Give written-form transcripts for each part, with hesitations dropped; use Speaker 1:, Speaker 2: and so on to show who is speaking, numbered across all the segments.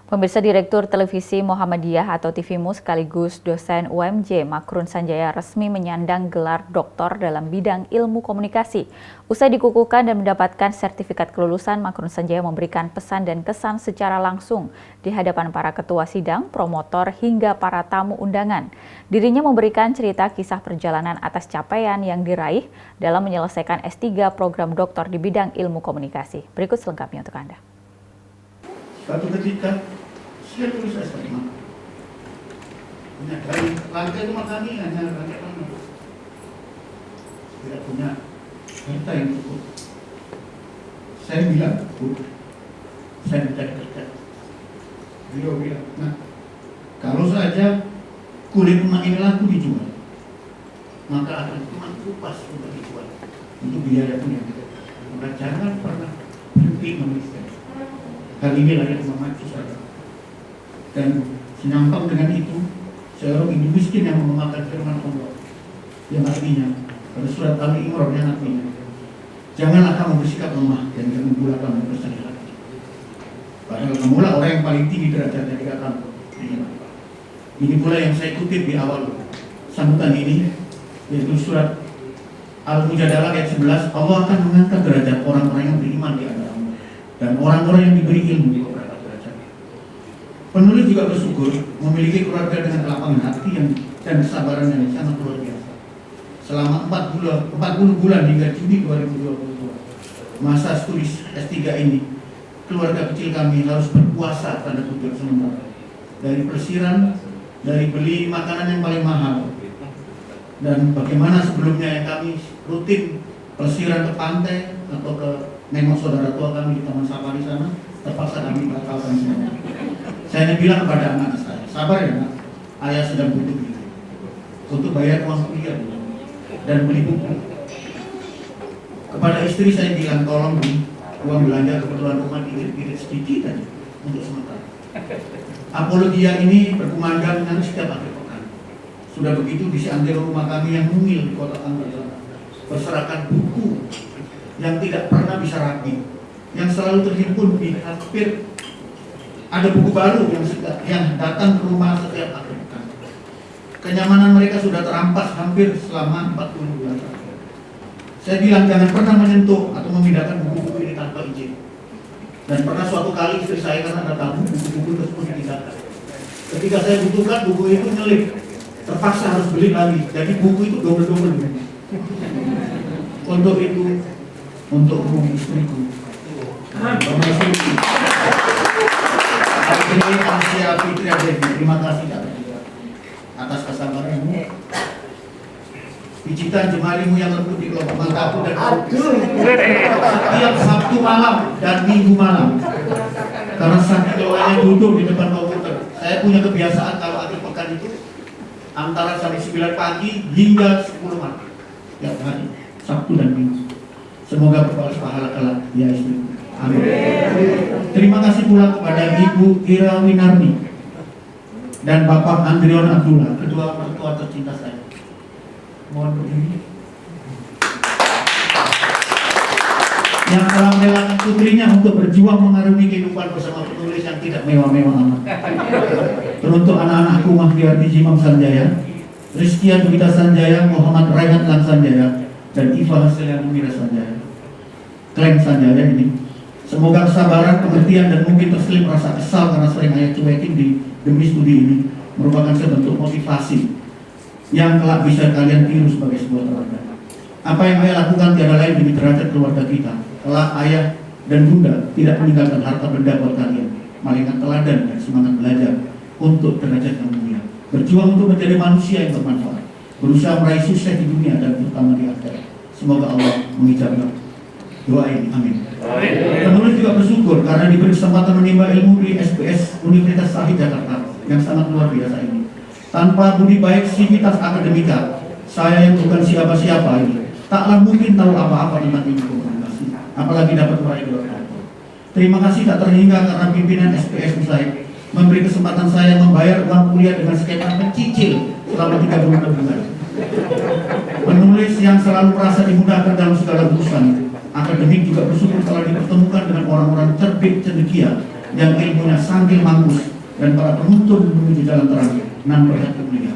Speaker 1: Pemirsa, Direktur Televisi Muhammadiyah atau TVMU sekaligus dosen UMJ Makrun Sanjaya resmi menyandang gelar doktor dalam bidang ilmu komunikasi. Usai dikukuhkan dan mendapatkan sertifikat kelulusan, Makrun Sanjaya memberikan pesan dan kesan secara langsung di hadapan para ketua sidang, promotor, hingga para tamu undangan. Dirinya memberikan cerita kisah perjalanan atas capaian yang diraih dalam menyelesaikan S3 program doktor di bidang ilmu komunikasi. Berikut selengkapnya untuk Anda.
Speaker 2: Suatu ketika saya tulis S5. Dari lantai rumah kami hanya lantai tanah. Tidak punya harta yang cukup. Saya bilang, Bu, saya tidak kerja. Beliau bilang, nah, kalau saja kulit rumah ini laku dijual, maka akan cuma kupas untuk dijual, untuk biaya pun yang tidak. Maka jangan pernah berhenti menuliskan. Hal inilah yang memacu saya. Dan senyampang dengan itu, seorang ibu miskin yang memakan firman Allah, yang artinya pada surat Ali Imran yang artinya, janganlah kamu bersikap lemah dan jangan pula kamu bersedih hati. Padahal kamulah orang yang paling tinggi derajatnya di hadapan. Ini pula yang saya kutip di awal sambutan ini, yaitu surat Al-Mujadalah ayat 11, Allah akan mengangkat derajat orang-orang yang beriman di antara dan orang-orang yang diberi ilmu di beberapa derajat. Penulis juga bersyukur memiliki keluarga dengan kelapangan hati dan kesabaran yang sangat luar biasa. Selama 40 bulan hingga Juni 2022, masa studi S3 ini, keluarga kecil kami harus berpuasa tanda kutip sementara. Dari pelesiran, dari beli makanan yang paling mahal, dan bagaimana sebelumnya yang kami rutin pelesiran ke pantai atau ke nengok saudara tua kami di Taman Safari sana, terpaksa kami batalkan semua. Saya bilang kepada anak saya, sabar ya nak, ayah sedang butuh gitu, untuk bayar uang kuliah dan beli buku. Kepada istri saya bilang, tolong beli uang belanja keperluan rumah diirit-irit sedikit aja untuk sementara. Apologia ini berkumandang dengan setiap akhir pekan. Sudah begitu di seantero rumah kami yang mungil di kota Tangerang, berserakan buku yang tidak pernah bisa rapi, yang selalu terhimpun di hampir ada buku baru yang datang ke rumah setiap akhir pekan. Kenyamanan mereka sudah terampas hampir selama 40 bulan. Saya bilang jangan pernah menyentuh atau memindahkan buku-buku ini tanpa izin. Dan pernah suatu kali istri saya karena ada tamu, buku-buku tersebut ditinggalkan. Ketika saya butuhkan buku itu nyelip, terpaksa harus beli lagi. Jadi buku itu double-double. Untuk itu, untuk istriku, Asia Fitri Adevi, terima kasih atas kesabaranmu. Pijitan jemarimu yang lembut di kelompok mataku dan setiap Sabtu malam dan Minggu malam. Karena saking lelahnya duduk di depan komputer, saya punya kebiasaan kalau akhir pekan itu antara jam 9 pagi hingga 10 malam tiap hari, Sabtu dan Minggu. Semoga berbalas pahala kelak, ya istri. Amin. Terima kasih pula kepada Ibu Ira Winarni dan Bapak Andrion Abdullah, kedua mertua tercinta saya. Mohon berdiri. Yang telah merelakan putrinya untuk berjuang mengarungi kehidupan bersama penulis yang tidak mewah-mewah amat. Teruntuk anak-anakku Mahdiarti Jimam Sanjaya, Rizkian Dugita Sanjaya, Muhammad Raihat Lan Sanjaya, dan Iva Haselian Mira Sanjaya. Klaim Sanjaya ini, semoga kesabaran, pengertian, dan mungkin terselip rasa kesal karena sering ayah cuekin demi studi ini merupakan sebentuk motivasi yang kelak bisa kalian tiru sebagai sebuah teladan. Apa yang ayah lakukan tiada lain demi derajat keluarga kita. Kelak ayah dan bunda tidak meninggalkan harta benda buat kalian, melainkan teladan dan semangat belajar untuk derajat yang mulia. Berjuang untuk menjadi manusia yang bermanfaat, berusaha meraih sukses di dunia dan terutama di akhirat. Semoga Allah mengijabah doa ini, amin. Penulis juga bersyukur karena diberi kesempatan menimba ilmu di SBS Universitas Sahid Jakarta yang sangat luar biasa ini. Tanpa budi baik sivitas akademika, saya yang bukan siapa-siapa ini taklah mungkin tahu apa-apa tentang ilmu komunikasi, apalagi dapat meraih gelar doktor. Terima kasih tak terhingga karena pimpinan SBS Sahid memberi kesempatan saya membayar uang kuliah dengan skema mencicil selama 30 bulan. Penulis yang selalu merasa dimudahkan dalam segala urusan akademik juga bersyukur telah dipertemukan dengan orang-orang cerdik cendekia yang ilmunya sambil mampus dan para penuntun menuju jalan terang nan berhati mulia.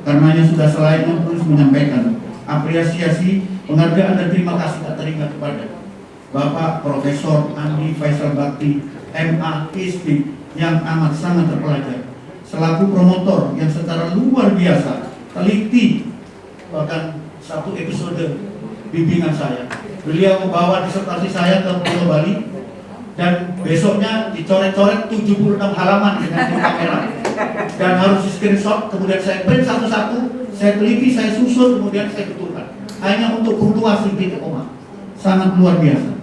Speaker 2: Karenanya sudah selainnya terus menyampaikan apresiasi, penghargaan dan terima kasih tak teringat kepada Bapak Profesor Andi Faisal Bakti, MA, PhD, yang amat sangat terpelajar, selaku promotor yang secara luar biasa teliti, bahkan satu episode bimbingan saya, beliau membawa disertasi saya ke Pulau Bali dan besoknya dicoret-coret 76 halaman dengan kamera dan harus di screenshot, kemudian saya print satu-satu, saya teliti, saya susun, kemudian saya betulkan hanya untuk punktuasi titik koma. Sangat luar biasa.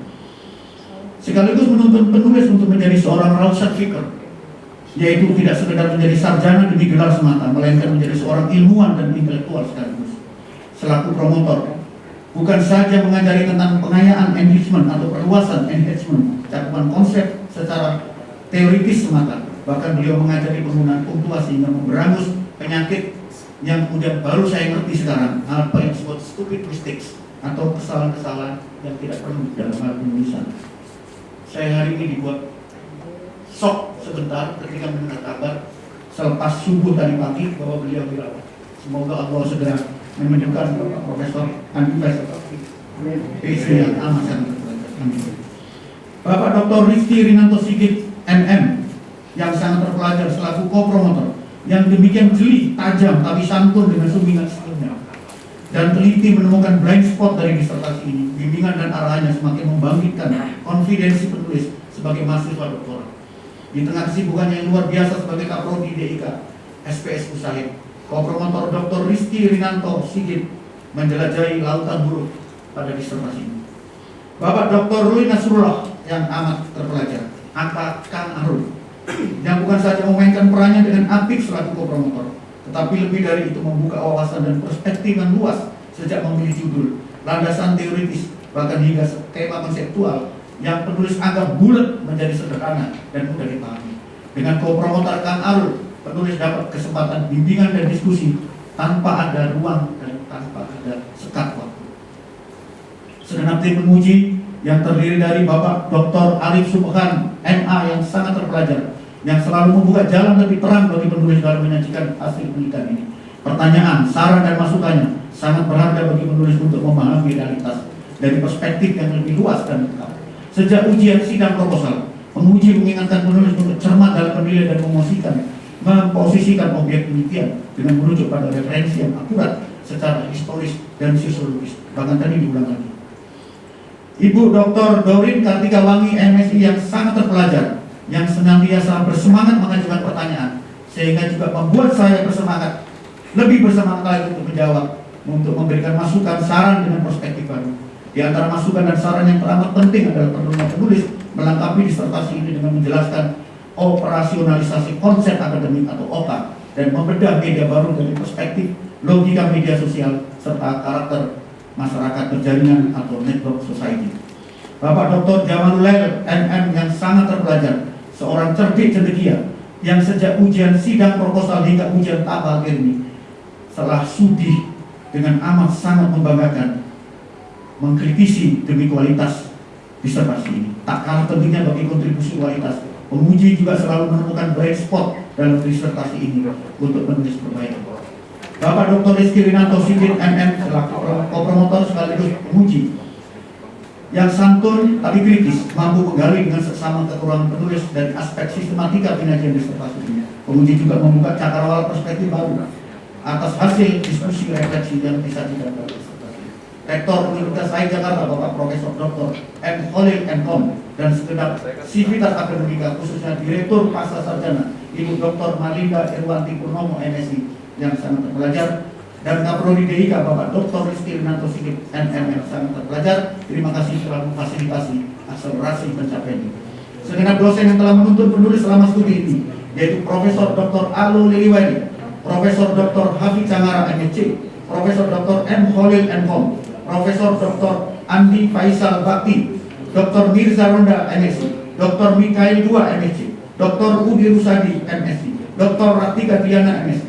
Speaker 2: Sekaligus menuntun penulis untuk menjadi seorang Rausan Fikr, yaitu tidak sekedar menjadi sarjana demi gelar semata, melainkan menjadi seorang ilmuwan dan intelektual sekaligus. Selaku promotor, bukan saja mengajari tentang pengayaan enrichment atau perluasan enhancement, cakupan konsep secara teoritis semata, bahkan beliau mengajari penggunaan punktuasi hingga memberangus penyakit yang kemudian baru saya ngerti sekarang, apa yang disebut stupid mistakes atau kesalahan-kesalahan yang tidak perlu dalam hal penulisan. Saya hari ini dibuat shock sebentar ketika mendengar kabar selepas subuh tadi pagi bahwa beliau dirawat. Semoga Allah segera menyembuhkan Bapak Profesor Andi Faisal Bakti, PhD yang amat sangat terpelajar. Bapak Dr. Rizky Rinanto Sigit, MM, yang sangat terpelajar selaku co-promotor, yang demikian jeli, tajam, tapi santun dengan sumbingan skillnya, dan teliti menemukan blind spot dari disertasi ini. Bimbingan dan arahannya semakin membangkitkan konfidensi penulis sebagai mahasiswa doktoral. Di tengah kesibukannya yang luar biasa sebagai Kaprodi DIK, SPS Usaid, co-promotor Dr. Rizky Rinanto Sigit menjelajahi lautan huruf pada disertasi ini. Bapak Dr. Ruli Nasrullah yang amat terpelajar, angka Kang Arul, yang bukan saja memainkan perannya dengan apik selaku co-promotor, tetapi lebih dari itu membuka wawasan dan perspektif yang luas sejak memilih judul, landasan teoritis, bahkan hingga skema konseptual yang penulis anggap bulat menjadi sederhana dan mudah dipahami. Dengan co-promotor Kang Arul, penulis dapat kesempatan bimbingan dan diskusi tanpa ada ruang dan tanpa ada sekat waktu. Segenap tim penguji yang terdiri dari Bapak Dr. Arif Subhan, MA, yang sangat terpelajar, yang selalu membuka jalan lebih terang bagi penulis dalam menyajikan hasil penelitian ini. Pertanyaan, saran dan masukannya sangat berharga bagi penulis untuk memahami realitas dari perspektif yang lebih luas dan lengkap. Sejak ujian sidang proposal, penguji mengingatkan penulis untuk cermat dalam menilai dan memposisikan objek penelitian dengan merujuk pada referensi yang akurat secara historis dan sosiologis. Bahkan tadi diulang lagi. Ibu Dr. Doreen Kartika Wangi, MSI, yang sangat terpelajar, yang senantiasa bersemangat mengajukan pertanyaan, sehingga juga membuat saya bersemangat, lebih bersemangat lagi untuk menjawab, untuk memberikan masukan, saran dengan perspektif baru. Di antara masukan dan saran yang teramat penting adalah perlunya penulis melengkapi disertasi ini dengan menjelaskan operasionalisasi konsep akademik atau OKA dan membedah media baru dari perspektif logika media sosial serta karakter masyarakat berjaringan atau network society. Bapak Dr. Jamalulail, MM, yang sangat terpelajar, seorang cerdik cendekia yang sejak ujian sidang proposal hingga ujian tahap akhir ini telah sudi dengan amat sangat membanggakan mengkritisi demi kualitas disertasi ini. Tak kalah pentingnya bagi kontribusi kualitas, penguji juga selalu menemukan blind spot dalam disertasi ini untuk menulis perbaikan. Bapak Dr. Rizky Rinanto Sigit, MM, selaku co-promotor sekaligus penguji, yang santun tapi kritis, mampu menggali dengan seksama kekurangan penulis dari aspek sistematika penyajian disertasi ini. Penguji juga membuka cakrawala perspektif baru atas hasil diskusi refleksi yang disajikan dalam disertasi. Rektor Universitas AI Jakarta, Bapak Profesor Dr. M. Khalil M.Com, dan segenap sivitas akademika, khususnya Direktur Pasca Sarjana Ibu Dr. Malinda Irwanti Purnomo, MSI, yang sangat terpelajar, dan Kaprodi DIK Bapak Dr. Rizky Rinanto Sigit, MM, yang sangat terpelajar. Terima kasih telah memfasilitasi akselerasi pencapaian ini. Segenap dosen yang telah menuntun penulis selama studi ini, yaitu Profesor Dr. Alu Liliwadi, Profesor Dr. Hafiz Cangara, MSc, Profesor Dr. M. Khalil M.Com, Profesor Dr. Andi Faisal Bakti, Dr. Mirza Ronda, MSc, Dr. Mikail Dua, MSc, Dr. Udi Rusadi, MSc, Dr. Ratika Diana, MSc,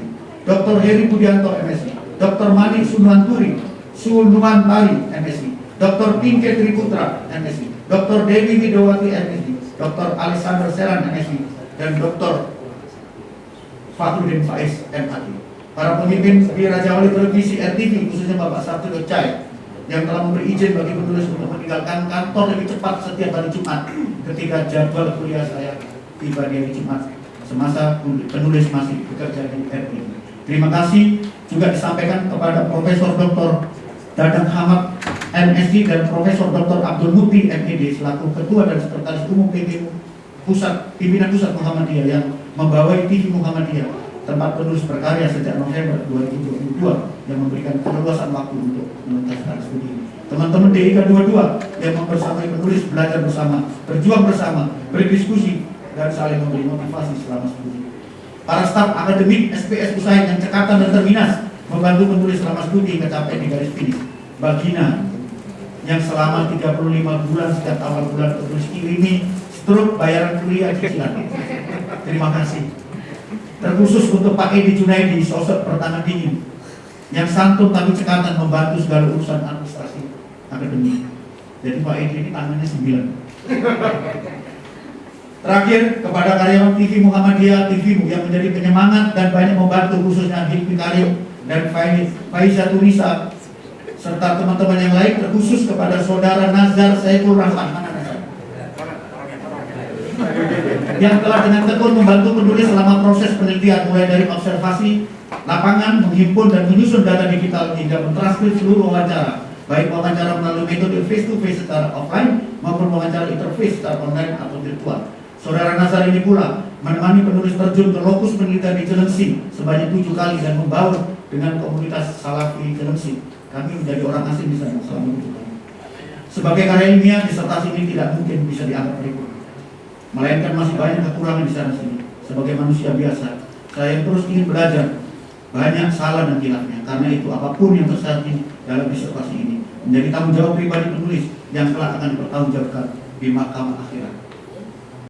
Speaker 2: Dr. Heri Budianto, MSc, Dr. Manik Sunwanturi, Sunwantari, MSc, Dr. Pinke Triputra, MSc, Dr. Dewi Widowati, MSc, Dr. Alexander Seran, MSc, dan Dr. Fakhrudin Faiz, MAD. Para pemimpin di Raja Wali Televisi RTV, khususnya Bapak Sartino Cai, yang telah memberi izin bagi penulis untuk meninggalkan kantor lebih cepat setiap hari Jumat ketika jadwal kuliah saya tiba di hari Jumat semasa penulis masih bekerja di RI. Terima kasih juga disampaikan kepada Profesor Dr. Dadang Hamad, MSc, dan Profesor Dr. Abdul Mukti, MED, selaku Ketua dan Sekretaris Umum PBMU Pimpinan Pusat Muhammadiyah yang membawai TV Muhammadiyah, tempat penulis berkarya sejak November 2022 yang memberikan keleluasan waktu untuk menuntaskan studi ini. Teman-teman DIK 22 yang membersamai penulis, belajar bersama, berjuang bersama, berdiskusi, dan saling memberi motivasi selama studi. Para staf akademik SPS Usain yang cekatan dan terminas membantu penulis selama studi hingga capai di garis finish. Bagina yang selama 35 bulan sejak awal bulan penulis kirimi stroke bayaran kuliah cicilan. Terima kasih. Terkhusus untuk Pak Edi Junaidi, sosok pertangan dingin yang santun tapi cekatan membantu segala urusan administrasi akademik. Jadi Pak Edi ini tangannya 9. Terakhir, kepada karyawan TV Muhammadiyah, TVmu yang menjadi penyemangat dan banyak membantu, khususnya Hilmi Karim dan Faiza Tunisa, serta teman-teman yang lain, terkhusus kepada Saudara Nazar Saiful Rahman yang telah dengan tekun membantu penulis selama proses penelitian, mulai dari observasi lapangan, menghimpun dan menyusun data digital hingga mentranskrip seluruh wawancara, baik wawancara melalui metode face-to-face secara offline maupun wawancara interface secara online atau virtual. Saudara Nazar ini pula menemani penulis terjun ke lokus penelitian di Jelengsi sebanyak 7 kali dan membaur dengan komunitas Salafi Jelengsi. Kami menjadi orang asing di sana selama 7 kali. Sebagai karya ilmiah, disertasi ini tidak mungkin bisa dianggap berikut, melainkan masih banyak kekurangan di sana sini. Sebagai manusia biasa, saya yang terus ingin belajar, banyak salah dan hilafnya. Karena itu apapun yang terjadi dalam disertasi ini menjadi tanggung jawab pribadi penulis yang kelak akan dipertanggungjawabkan di mahkamah akhirat.